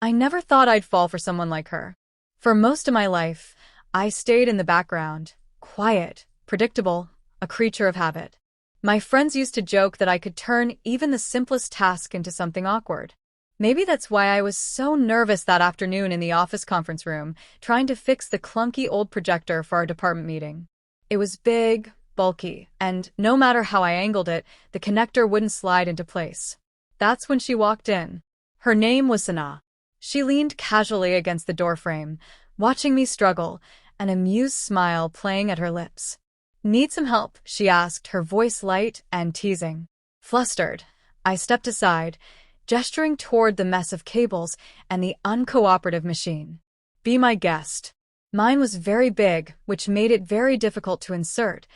I never thought I'd fall for someone like her. For most of my life, I stayed in the background, quiet, predictable, a creature of habit. My friends used to joke that I could turn even the simplest task into something awkward. Maybe that's why I was so nervous that afternoon in the office conference room, trying to fix the clunky old projector for our department meeting. It was big, bulky, and no matter how I angled it, the connector wouldn't slide into place. That's when she walked in. Her name was Sana. She leaned casually against the doorframe, watching me struggle, an amused smile playing at her lips. "Need some help?" she asked, her voice light and teasing. Flustered, I stepped aside, gesturing toward the mess of cables and the uncooperative machine. "Be my guest." Mine was very big, which made it very difficult to insert.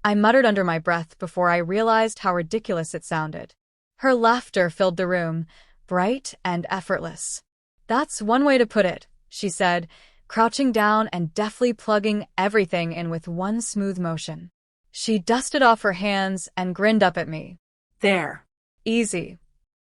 I muttered under my breath before I realized how ridiculous it sounded. Her laughter filled the room, bright and effortless. "That's one way to put it," she said, crouching down and deftly plugging everything in with one smooth motion. She dusted off her hands and grinned up at me. "There. Easy."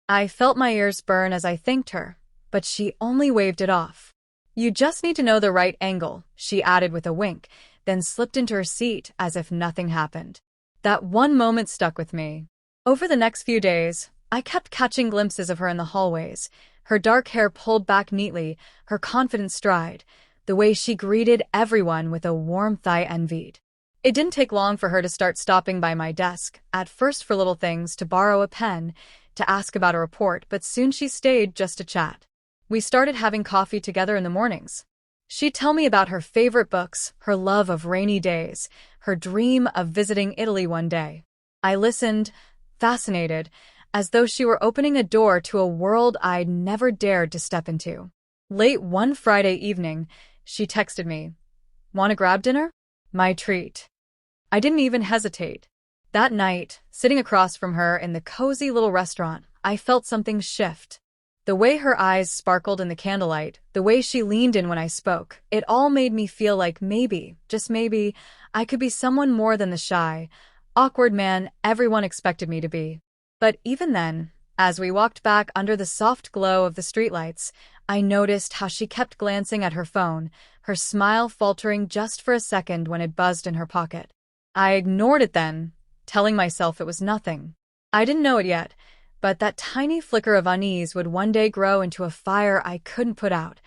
I felt my ears burn as I thanked her, but she only waved it off. "You just need to know the right angle," she added with a wink, then slipped into her seat as if nothing happened. That one moment stuck with me. Over the next few days, I kept catching glimpses of her in the hallways, her dark hair pulled back neatly, her confident stride, the way she greeted everyone with a warmth I envied. It didn't take long for her to start stopping by my desk, at first for little things, to borrow a pen, to ask about a report, but soon she stayed just to chat. We started having coffee together in the mornings. She'd tell me about her favorite books, her love of rainy days, her dream of visiting Italy one day. I listened, fascinated, as though she were opening a door to a world I'd never dared to step into. Late one Friday evening, she texted me, "Want to grab dinner?" My treat. I didn't even hesitate. That night, sitting across from her in the cozy little restaurant, I felt something shift. The way her eyes sparkled in the candlelight, the way she leaned in when I spoke, it all made me feel like maybe, just maybe, I could be someone more than the shy, awkward man everyone expected me to be. But even then, as we walked back under the soft glow of the streetlights, I noticed how she kept glancing at her phone, her smile faltering just for a second when it buzzed in her pocket. I ignored it then, telling myself it was nothing. I didn't know it yet, but that tiny flicker of unease would one day grow into a fire I couldn't put out.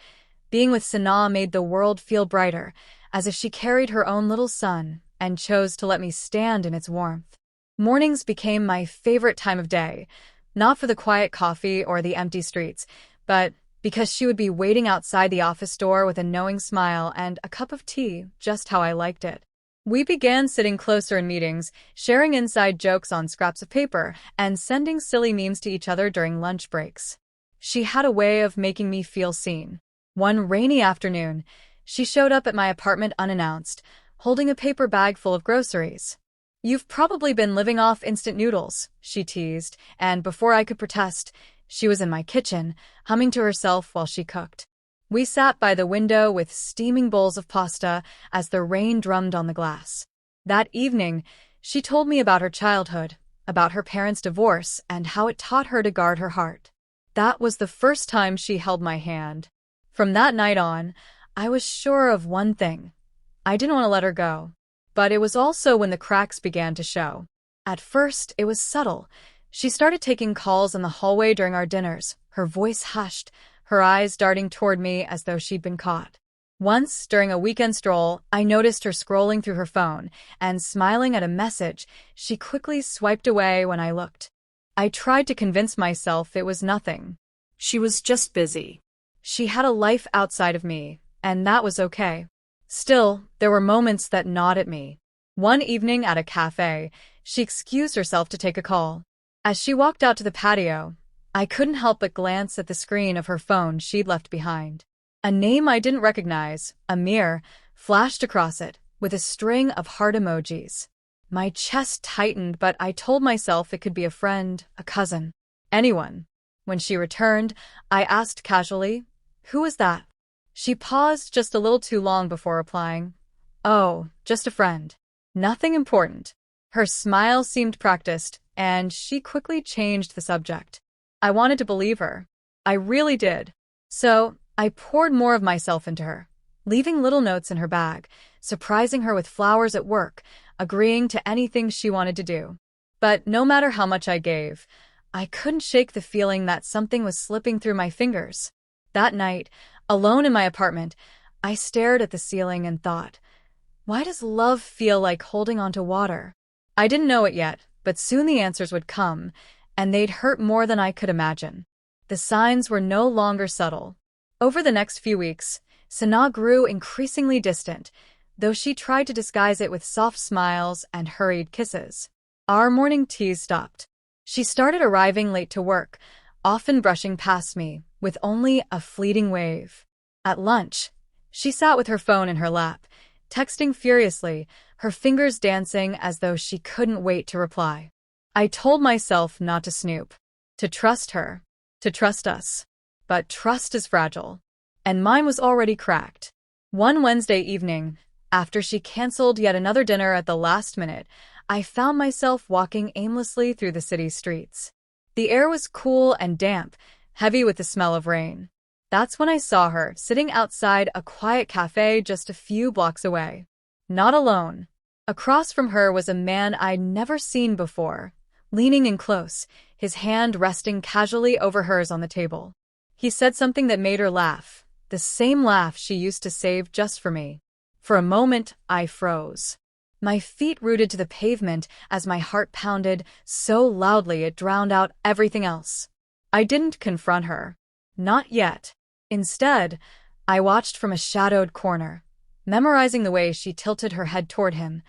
Being with Sana made the world feel brighter, as if she carried her own little sun and chose to let me stand in its warmth. Mornings became my favorite time of day, not for the quiet coffee or the empty streets, but because she would be waiting outside the office door with a knowing smile and a cup of tea, just how I liked it. We began sitting closer in meetings, sharing inside jokes on scraps of paper, and sending silly memes to each other during lunch breaks. She had a way of making me feel seen. One rainy afternoon, she showed up at my apartment unannounced, holding a paper bag full of groceries. "You've probably been living off instant noodles," she teased, and before I could protest, she was in my kitchen, humming to herself while she cooked. We sat by the window with steaming bowls of pasta as the rain drummed on the glass. That evening, she told me about her childhood, about her parents' divorce, and how it taught her to guard her heart. That was the first time she held my hand. From that night on, I was sure of one thing. I didn't want to let her go. But it was also when the cracks began to show. At first, it was subtle. She started taking calls in the hallway during our dinners, her voice hushed, her eyes darting toward me as though she'd been caught. Once, during a weekend stroll, I noticed her scrolling through her phone, and smiling at a message, she quickly swiped away when I looked. I tried to convince myself it was nothing. She was just busy. She had a life outside of me, and that was okay. Still, there were moments that gnawed at me. One evening at a cafe, she excused herself to take a call. As she walked out to the patio, I couldn't help but glance at the screen of her phone she'd left behind. A name I didn't recognize, Amir, flashed across it, with a string of heart emojis. My chest tightened, but I told myself it could be a friend, a cousin, anyone. When she returned, I asked casually, "Who was that?" She paused just a little too long before replying, "Oh, just a friend. Nothing important." Her smile seemed practiced, and she quickly changed the subject. I wanted to believe her. I really did. So I poured more of myself into her, leaving little notes in her bag, surprising her with flowers at work, agreeing to anything she wanted to do. But no matter how much I gave, I couldn't shake the feeling that something was slipping through my fingers. That night, alone in my apartment, I stared at the ceiling and thought, why does love feel like holding onto water? I didn't know it yet, but soon the answers would come, and they'd hurt more than I could imagine. The signs were no longer subtle. Over the next few weeks, Sana grew increasingly distant, though she tried to disguise it with soft smiles and hurried kisses. Our morning teas stopped. She started arriving late to work, often brushing past me, with only a fleeting wave. At lunch, she sat with her phone in her lap, texting furiously, her fingers dancing as though she couldn't wait to reply. I told myself not to snoop, to trust her, to trust us. But trust is fragile, and mine was already cracked. One Wednesday evening, after she canceled yet another dinner at the last minute, I found myself walking aimlessly through the city's streets. The air was cool and damp, heavy with the smell of rain. That's when I saw her, sitting outside a quiet cafe just a few blocks away. Not alone. Across from her was a man I'd never seen before, leaning in close, his hand resting casually over hers on the table. He said something that made her laugh, the same laugh she used to save just for me. For a moment, I froze. My feet rooted to the pavement as my heart pounded so loudly it drowned out everything else. I didn't confront her. Not yet. Instead, I watched from a shadowed corner, memorizing the way she tilted her head toward him,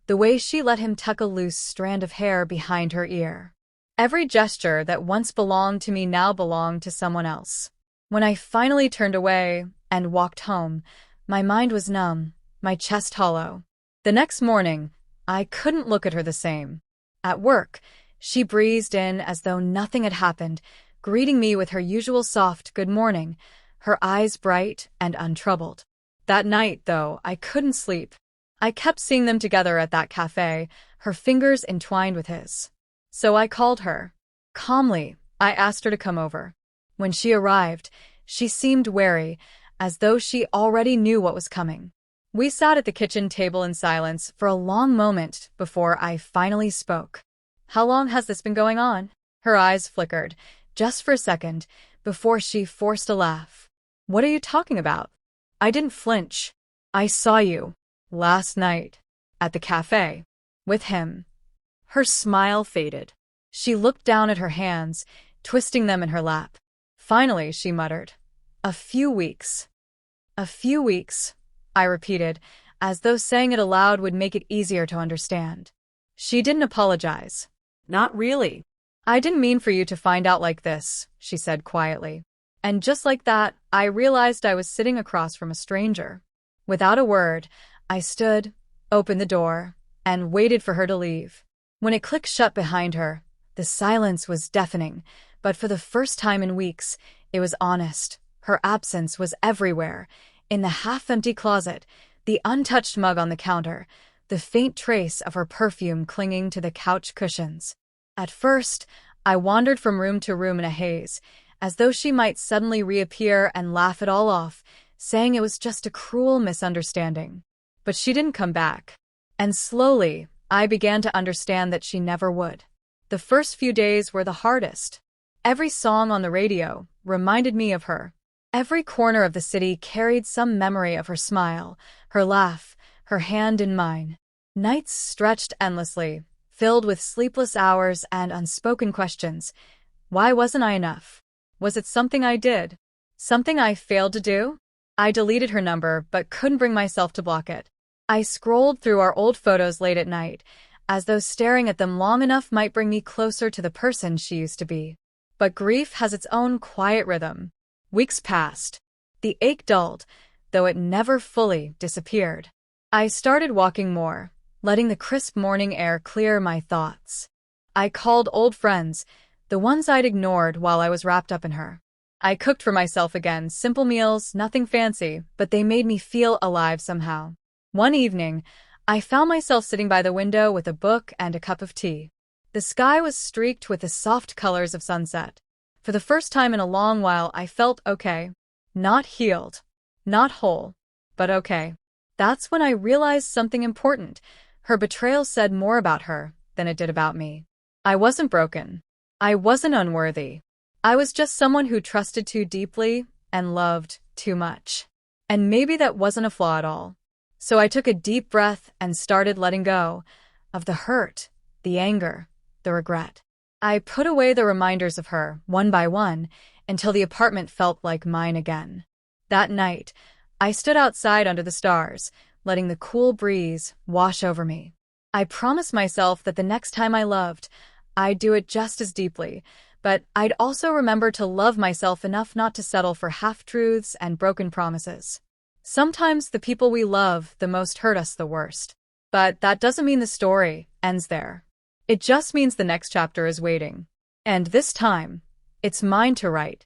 the way she let him tuck a loose strand of hair behind her ear. Every gesture that once belonged to me now belonged to someone else. When I finally turned away and walked home, my mind was numb, my chest hollow. The next morning, I couldn't look at her the same. At work, she breezed in as though nothing had happened, greeting me with her usual soft good morning, her eyes bright and untroubled. That night, though, I couldn't sleep. I kept seeing them together at that cafe, her fingers entwined with his. So I called her. Calmly, I asked her to come over. When she arrived, she seemed wary, as though she already knew what was coming. We sat at the kitchen table in silence for a long moment before I finally spoke. How long has this been going on? Her eyes flickered, just for a second, before she forced a laugh. What are you talking about? I didn't flinch. I saw you, last night, at the cafe, with him. Her smile faded. She looked down at her hands, twisting them in her lap. Finally, she muttered, "A few weeks." "A few weeks," I repeated, as though saying it aloud would make it easier to understand. She didn't apologize. "Not really. I didn't mean for you to find out like this," she said quietly. And just like that, I realized I was sitting across from a stranger. Without a word, I stood, opened the door, and waited for her to leave. When it clicked shut behind her, the silence was deafening, but for the first time in weeks, it was honest. Her absence was everywhere. In the half-empty closet, the untouched mug on the counter, the faint trace of her perfume clinging to the couch cushions. At first, I wandered from room to room in a haze, as though she might suddenly reappear and laugh it all off, saying it was just a cruel misunderstanding. But she didn't come back. And slowly, I began to understand that she never would. The first few days were the hardest. Every song on the radio reminded me of her. Every corner of the city carried some memory of her smile, her laugh, her hand in mine. Nights stretched endlessly, filled with sleepless hours and unspoken questions. Why wasn't I enough? Was it something I did? Something I failed to do? I deleted her number but couldn't bring myself to block it. I scrolled through our old photos late at night, as though staring at them long enough might bring me closer to the person she used to be. But grief has its own quiet rhythm. Weeks passed. The ache dulled, though it never fully disappeared. I started walking more, letting the crisp morning air clear my thoughts. I called old friends, the ones I'd ignored while I was wrapped up in her. I cooked for myself again, simple meals, nothing fancy, but they made me feel alive somehow. One evening, I found myself sitting by the window with a book and a cup of tea. The sky was streaked with the soft colors of sunset. For the first time in a long while, I felt okay. Not healed. Not whole. But okay. That's when I realized something important. Her betrayal said more about her than it did about me. I wasn't broken. I wasn't unworthy. I was just someone who trusted too deeply and loved too much. And maybe that wasn't a flaw at all. So I took a deep breath and started letting go of the hurt, the anger, the regret. I put away the reminders of her, one by one, until the apartment felt like mine again. That night, I stood outside under the stars, letting the cool breeze wash over me. I promised myself that the next time I loved, I'd do it just as deeply, but I'd also remember to love myself enough not to settle for half-truths and broken promises. Sometimes the people we love the most hurt us the worst. But that doesn't mean the story ends there. It just means the next chapter is waiting. And this time, it's mine to write.